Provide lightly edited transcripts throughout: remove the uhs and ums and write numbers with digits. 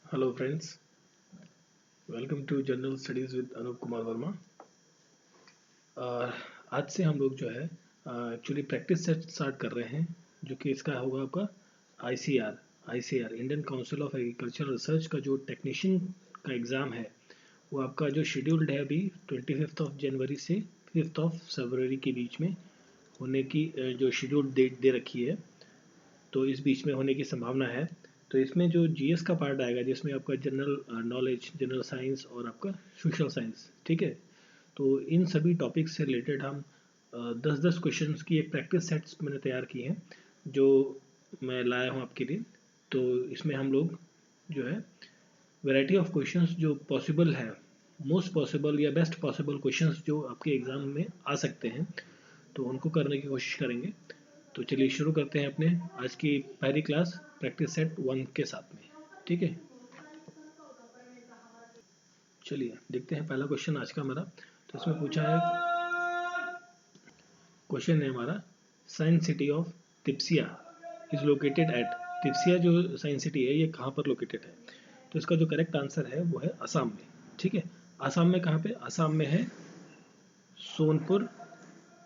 Hello friends, welcome to general studies with Anoop Kumar Verma. आज से हम लोग जो है एक्चुअली प्रैक्टिस सेट स्टार्ट कर रहे हैं, जो कि इसका होगा आपका ICR Indian council of agriculture research का जो टेक्नीशियन का एग्ज़ाम है, वो आपका जो शेड्यूल्ड है अभी 25 ऑफ जनवरी से 5 ऑफ फरवरी के बीच में होने की जो शेड्यूल डेट दे रखी है, तो इस बीच में होने की संभावना है। तो इसमें जो जीएस का पार्ट आएगा, जिसमें आपका जनरल नॉलेज, जनरल साइंस और आपका सोशल साइंस, ठीक है। तो इन सभी टॉपिक्स से रिलेटेड हम 10-10 क्वेश्चंस की एक प्रैक्टिस सेट्स मैंने तैयार की हैं, जो मैं लाया हूँ आपके लिए। तो इसमें हम लोग जो है वैरायटी ऑफ क्वेश्चंस जो पॉसिबल है, मोस्ट पॉसिबल या बेस्ट पॉसिबल क्वेश्चंस जो आपके एग्ज़ाम में आ सकते हैं, तो उनको करने की कोशिश करेंगे। तो चलिए शुरू करते हैं अपने आज की पहली क्लास प्रैक्टिस सेट 1 के साथ में, ठीक है। चलिए देखते हैं पहला क्वेश्चन आज का हमारा। तो इसमें पूछा है, क्वेश्चन है हमारा, science city of Tipsia is located at. Tipsia जो साइंस सिटी है, ये कहाँ पर लोकेटेड है? तो इसका जो करेक्ट आंसर है वो है असम में, ठीक है। असम में कहाँ पे? असम में है सोनपुर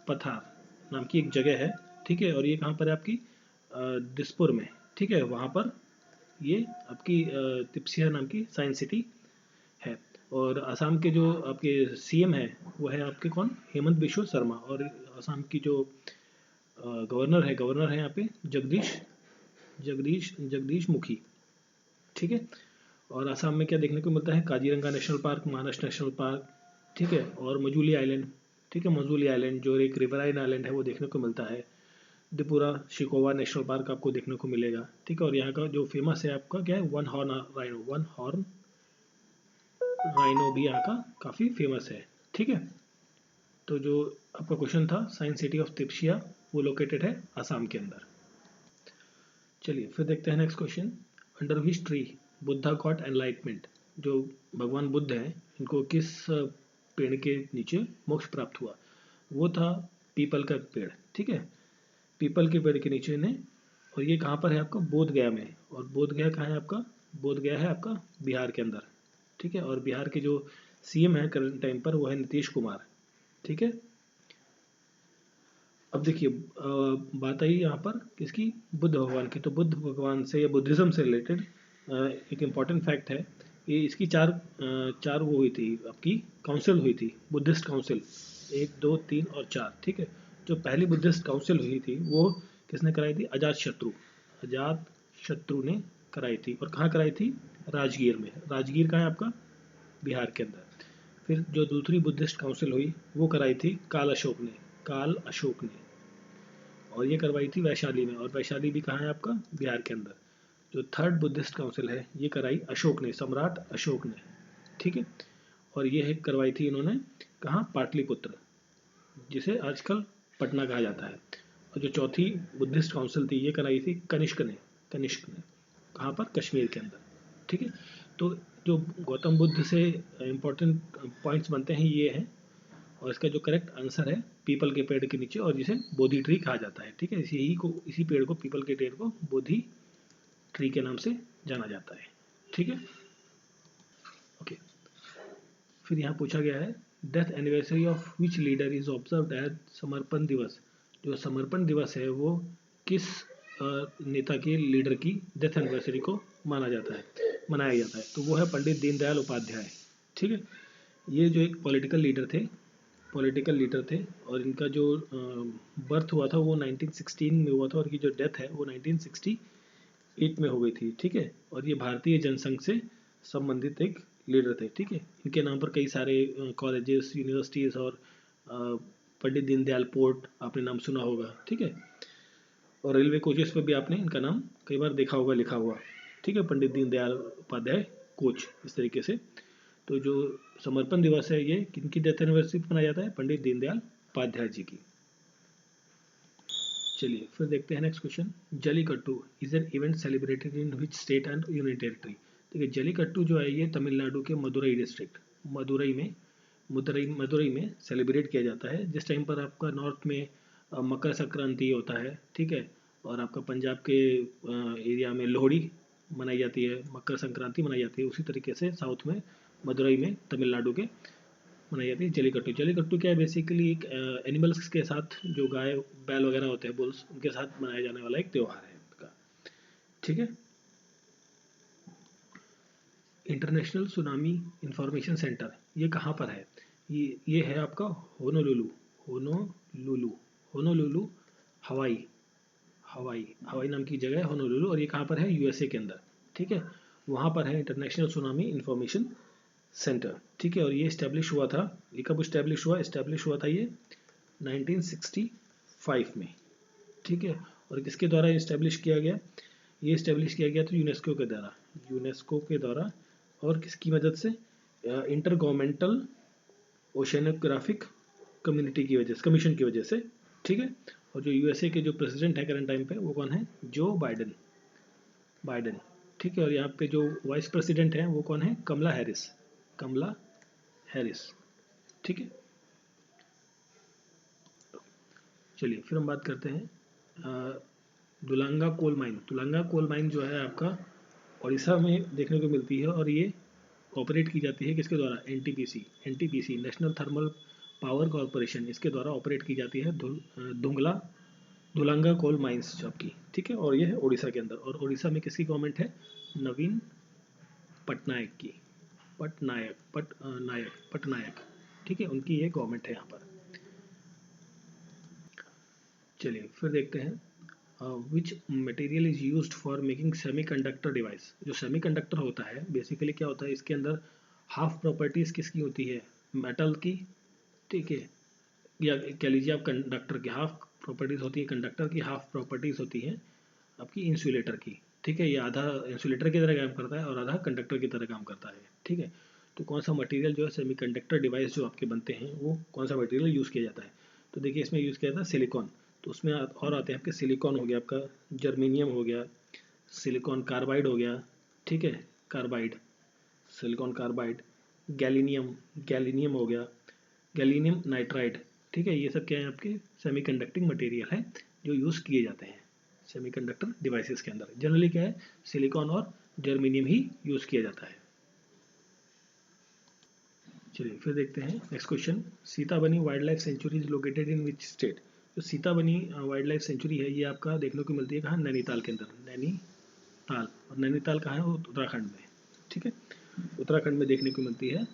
पथार नाम की एक जगह है, ठीक है। और ये कहाँ पर है? आपकी दिसपुर में, ठीक है। वहाँ पर ये आपकी तिप्सिया नाम की साइंस सिटी है। और असम के जो आपके सीएम है वो है आपके कौन? हेमंत बिश्व शर्मा। और असम की जो गवर्नर है यहाँ पे जगदीश जगदीश जगदीश मुखी, ठीक है। और असम में क्या देखने को मिलता है? काजीरंगा नेशनल पार्क, मानस नेशनल पार्क, ठीक है। और मजूली आइलैंड, ठीक है। मजूली आइलैंड जो एक रिवराइन आइलैंड है वो देखने को मिलता है। त्रिपुरा शिकोवा नेशनल पार्क आपको देखने को मिलेगा, ठीक है। और यहाँ का जो फेमस है आपका क्या है? वन हॉर्न राइनो भी यहाँ का काफ़ी फेमस है, ठीक है। तो जो आपका क्वेश्चन था, साइंस सिटी ऑफ तिप्सिया, वो लोकेटेड है असम के अंदर। चलिए फिर देखते हैं next question. Under which tree Buddha got enlightenment. जो भगवान बुद्ध हैं, इनको किस पेड़ के नीचे मोक्ष प्राप्त हुआ? वो था पीपल का पेड़, ठीक है। पीपल के पेड़ के नीचे ने। और ये कहाँ पर है आपका? बोध गया में। और बोध गया कहाँ है आपका? बोध गया है आपका बिहार के अंदर, ठीक है। और बिहार के जो सीएम है करंट टाइम पर, वो है नीतीश कुमार, ठीक है। अब देखिए बात आई यहाँ पर किसकी? बुद्ध भगवान की। तो बुद्ध भगवान से या बुद्धिज़्म से रिलेटेड एक इम्पॉर्टेंट फैक्ट है कि इसकी चार वो हुई थी आपकी, काउंसिल हुई थी, बुद्धिस्ट काउंसिल, 1, 2, 3 और 4, ठीक है। जो पहली बुद्धिस्ट काउंसिल हुई थी वो किसने कराई थी? अजात शत्रु ने कराई थी। और कहाँ कराई थी? राजगीर में। राजगीर कहाँ है आपका? बिहार के अंदर। फिर जो दूसरी बुद्धिस्ट काउंसिल हुई वो कराई थी काल अशोक ने। और ये करवाई थी वैशाली में। और वैशाली भी कहाँ है आपका? बिहार के अंदर। जो थर्ड बुद्धिस्ट काउंसिल है, ये कराई अशोक ने, सम्राट अशोक ने, ठीक है। और ये करवाई थी इन्होंने कहाँ? पाटलिपुत्र, जिसे आजकल पटना कहा जाता है। और जो चौथी बुद्धिस्ट काउंसिल थी, ये कराई थी कनिष्क ने कहाँ पर? कश्मीर के अंदर, ठीक है। तो जो गौतम बुद्ध से इम्पोर्टेंट पॉइंट्स बनते हैं ये हैं। और इसका जो करेक्ट आंसर है पीपल के पेड़ के नीचे, और जिसे बोधि ट्री कहा जाता है, ठीक है। इसी पेड़ को, पीपल के पेड़ को बोधि ट्री के नाम से जाना जाता है, ठीक है। ओके। फिर यहाँ पूछा गया है, death anniversary of which leader is observe as Samarpan Diwas. जो समर्पण दिवस है वो किस नेता के, लीडर की डेथ एनिवर्सरी को मनाया जाता है? तो वो है पंडित दीनदयाल उपाध्याय, ठीक है। ये जो एक पॉलिटिकल लीडर थे। और इनका जो बर्थ हुआ था वो 1916 में हुआ था, और इनकी जो डेथ है वो 1968 में हो गई थी, ठीक है। और ये भारतीय जनसंघ से संबंधित एक लीडर थे, ठीक है। इनके नाम पर कई सारे कॉलेजेस, यूनिवर्सिटीज़ और पंडित दीनदयाल पोर्ट आपने नाम सुना होगा, ठीक है। और रेलवे कोचेस पर भी आपने इनका नाम कई बार देखा होगा लिखा हुआ, ठीक है। पंडित दीनदयाल उपाध्याय कोच, इस तरीके से। तो जो समर्पण दिवस है, ये किनकी डेथ एनिवर्सरी पर मनाया जाता है? पंडित दीनदयाल उपाध्याय जी की। चलिए फिर देखते हैं next question. Jallikattu is an event celebrated in which state and union territory. देखिए जलीकट्टू जो है ये तमिलनाडु के मदुरई में सेलिब्रेट किया जाता है, जिस टाइम पर आपका नॉर्थ में मकर संक्रांति होता है, ठीक है। और आपका पंजाब के एरिया में लोहड़ी मनाई जाती है, मकर संक्रांति मनाई जाती है, उसी तरीके से साउथ में मदुरई में तमिलनाडु के मनाई जाती है जल्लीकट्टू। जल्लीकट्टू क्या है, बेसिकली एक एनिमल्स के साथ, जो गाय बैल वगैरह होते हैं, बुल्स, उनके साथ मनाया जाने वाला एक त्यौहार है का। ठीक है। इंटरनेशनल सुनामी इंफॉर्मेशन सेंटर ये कहाँ पर है? ये है आपका होनोलुलु। होनोलुलु होनोलुलु हवाई हवाई हवाई नाम की जगह है होनोलुलु, और ये कहाँ पर है? यूएसए के अंदर। ठीक है, वहाँ पर है इंटरनेशनल सुनामी इंफॉर्मेशन सेंटर। ठीक है, और ये इस्टेब्लिश हुआ था, ये कब इस्टेब्लिश हुआ? इस्टेब्लिश हुआ था ये 1965 में। ठीक है, और किसके द्वारा इस्टेब्लिश किया गया? ये इस्टेब्लिश किया गया था यूनेस्को के द्वारा, यूनेस्को के द्वारा। और किसकी मदद से? इंटर गवर्नमेंटल ओशनोग्राफिक कम्युनिटी की वजह से, कमीशन की वजह से। ठीक है, और जो यूएसए के जो प्रेसिडेंट है करंट टाइम पे, वो कौन है? Joe Biden. बाइडेन। ठीक है, और यहाँ पे जो वाइस प्रेसिडेंट है वो कौन है? कमला हैरिस। कमला हैरिस। ठीक है, चलिए फिर हम बात करते हैं दुलांगा कोल माइन। दुलांगा कोल माइन जो है आपका उड़ीसा में देखने को मिलती है, और ये ऑपरेट की जाती है किसके द्वारा? NTPC. NTPC national thermal power corporation, इसके द्वारा ऑपरेट की जाती है धुंगला दुलांगा कोल माइंस जो आपकी। ठीक है, और ये है उड़ीसा के अंदर, और उड़ीसा में किसकी गवर्नमेंट है? नवीन पटनायक की। पटनायक। ठीक है, उनकी ये गवर्नमेंट है यहाँ पर। चलिए फिर देखते हैं which material is used for making semiconductor device. जो सेमीकंडक्टर होता है, बेसिकली क्या होता है, इसके अंदर हाफ प्रॉपर्टीज किसकी होती है? मेटल की। ठीक है, या कह लीजिए आप कंडक्टर की हाफ प्रॉपर्टीज होती है, कंडक्टर की हाफ प्रॉपर्टीज होती है आपकी इंसुलेटर की। ठीक है, ये आधा इंसुलेटर की तरह काम करता है और आधा कंडक्टर की तरह काम करता है। ठीक है, तो कौन सा मटेरियल जो है सेमीकंडक्टर डिवाइस जो आपके बनते हैं, वो कौन सा मटेरियल यूज़ किया जाता है? तो देखिए इसमें यूज़ किया जाता है सिलिकॉन। तो उसमें और आते हैं आपके सिलिकॉन हो गया, आपका जर्मेनियम हो गया, सिलिकॉन कार्बाइड हो गया। ठीक है, कार्बाइड, सिलिकॉन कार्बाइड, गैलीनियम, गैलीनियम हो गया, गैलीनियम नाइट्राइड। ठीक है, ये सब क्या है? आपके सेमीकंडक्टिंग मटेरियल है जो यूज़ किए जाते हैं सेमीकंडक्टर डिवाइसेस के अंदर। जनरली क्या है? सिलिकॉन और जर्मेनियम ही यूज़ किया जाता है। चलिए फिर देखते हैं next question. Sitabani wild life sanctuary is located in which state? जो सीताबनी वाइल्ड लाइफ सेंचुरी है, ये आपका देखने को मिलती है कहाँ? नैनीताल के अंदर। नैनीताल, और नैनीताल कहाँ है? उत्तराखंड में। ठीक है, उत्तराखंड में देखने को मिलती है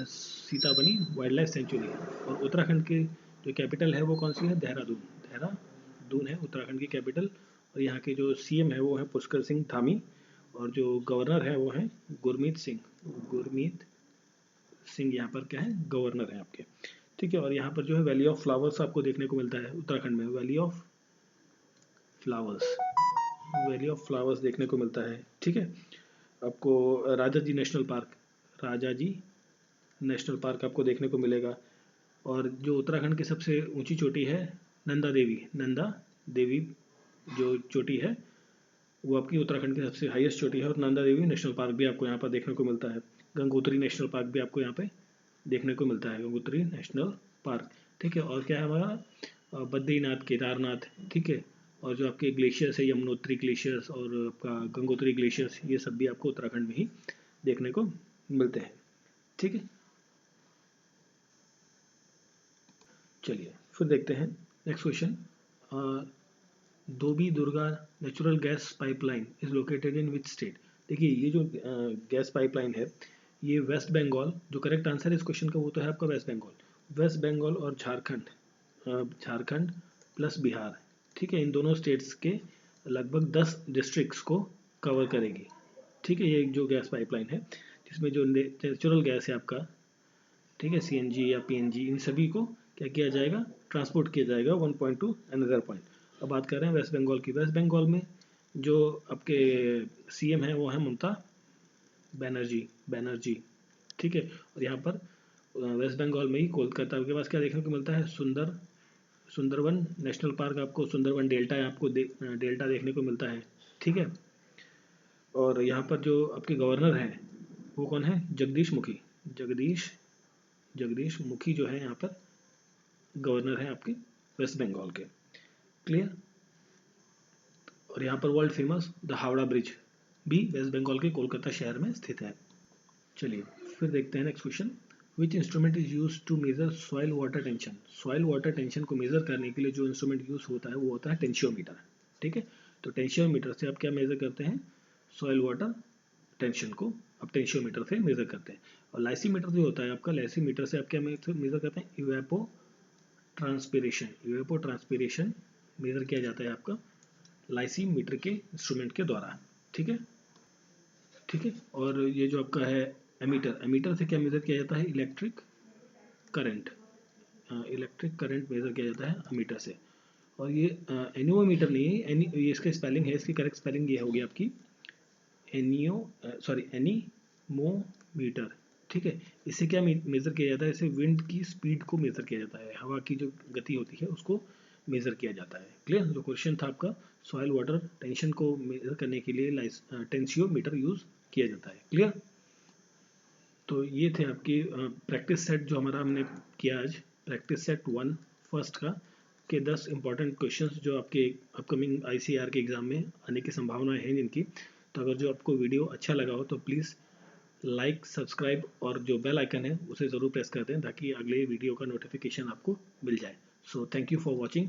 सीताबनी वाइल्ड लाइफ सेंचुरी। और उत्तराखंड की जो कैपिटल है वो कौन सी है? देहरादून। देहरादून है उत्तराखंड की कैपिटल। और यहाँ के जो सीएम है वो है पुष्कर सिंह धामी, और जो गवर्नर है वो है गुरमीत सिंह। गुरमीत सिंह यहाँ पर क्या है? गवर्नर है आपके। ठीक है, और यहाँ पर जो है वैली ऑफ फ्लावर्स आपको देखने को मिलता है उत्तराखंड में। Valley of flowers, valley of flowers देखने को मिलता है। ठीक है, आपको Rajaji national park, Rajaji national park आपको देखने को मिलेगा। और जो उत्तराखंड की सबसे ऊंची चोटी है नंदा देवी, नंदा देवी जो चोटी है वो आपकी उत्तराखंड की सबसे हाईएस्ट चोटी है। और नंदा देवी नेशनल पार्क भी आपको यहाँ पर देखने को मिलता है। गंगोत्री नेशनल पार्क भी आपको यहाँ पे देखने को मिलता है, गंगोत्री नेशनल पार्क। ठीक है, और क्या है हमारा? बद्रीनाथ, केदारनाथ। ठीक है, और जो आपके ग्लेशियर्स है, यमुनोत्री ग्लेशियर्स और आपका गंगोत्री ग्लेशियर्स, ये सब भी आपको उत्तराखंड में ही देखने को मिलते हैं। ठीक है, चलिए फिर देखते हैं next question. Dhobi Durga natural gas pipeline is located in which state? देखिए ये जो गैस पाइपलाइन है, ये वेस्ट बंगाल, जो करेक्ट आंसर है इस क्वेश्चन का वो तो है आपका वेस्ट बंगाल। वेस्ट बंगाल और झारखंड, झारखंड प्लस बिहार। ठीक है, इन दोनों स्टेट्स के लगभग 10 डिस्ट्रिक्ट्स को कवर करेगी। ठीक है, ये जो गैस पाइपलाइन है जिसमें जो नेचुरल गैस है आपका, ठीक है, सीएनजी या पीएनजी, इन सभी को क्या किया जाएगा? ट्रांसपोर्ट किया जाएगा one point two another point. अब बात कर रहे हैं वेस्ट बंगाल की। वेस्ट बंगाल में जो आपके सीएम है वो है ममता बैनर्जी। ठीक है, और यहाँ पर वेस्ट बंगाल में ही कोलकाता के पास क्या देखने को मिलता है? सुंदरवन नेशनल पार्क, आपको सुंदरवन डेल्टा है, आपको डेल्टा देखने को मिलता है। ठीक है, और यहाँ पर जो आपके गवर्नर हैं वो कौन है? जगदीश मुखी। जगदीश मुखी जो है यहाँ पर गवर्नर है आपके वेस्ट बंगाल के। क्लियर? और यहाँ पर world famous the Howrah bridge, भी वेस्ट बंगाल के कोलकाता शहर में स्थित है। चलिए फिर देखते हैं next question. Which instrument is use to measure soil water tension. Soil water tension को मेजर करने के लिए जो इंस्ट्रूमेंट यूज होता है वो होता है टेंशियोमीटर। ठीक है, तो टेंशियोमीटर से आप क्या मेजर करते हैं, सॉइल वाटर टेंशन को आप टेंशियोमीटर से मेजर करते हैं। और लाइसीमीटर जो होता है आपका, लाइसीमीटर से आप क्या मेजर करते हैं, इवेपो ट्रांसपिरेशन मेजर किया जाता है आपका लाइसीमीटर के इंस्ट्रूमेंट के द्वारा। ठीक है, ठीक है। और ये जो आपका है एमीटर, एमीटर से क्या मेजर किया जाता है, इलेक्ट्रिक करंट मेजर किया जाता है एमीटर से। और ये एनियोमीटर नहीं है, ये इसका स्पेलिंग है, इसकी करेक्ट स्पेलिंग ये होगी आपकी एनीमोमीटर। ठीक है, इससे क्या मेजर किया जाता है, इसे विंड की स्पीड को मेजर किया जाता है, हवा की जो गति होती है उसको मेजर किया जाता है। क्लियर, जो क्वेश्चन था आपका सॉइल वाटर टेंशन को मेजर करने के लिए टेंशियोमीटर यूज किया जाता है। क्लियर, तो ये थे आपके प्रैक्टिस सेट जो हमारा हमने किया आज, प्रैक्टिस सेट 1 फर्स्ट का के 10 इंपॉर्टेंट क्वेश्चंस जो आपके अपकमिंग आईसीआर के एग्जाम में आने की संभावना है जिनकी। तो अगर जो आपको वीडियो अच्छा लगा हो तो प्लीज़ लाइक, सब्सक्राइब और जो बेल आइकन है उसे ज़रूर प्रेस कर दें ताकि अगले वीडियो का नोटिफिकेशन आपको मिल जाए। So thank you for watching.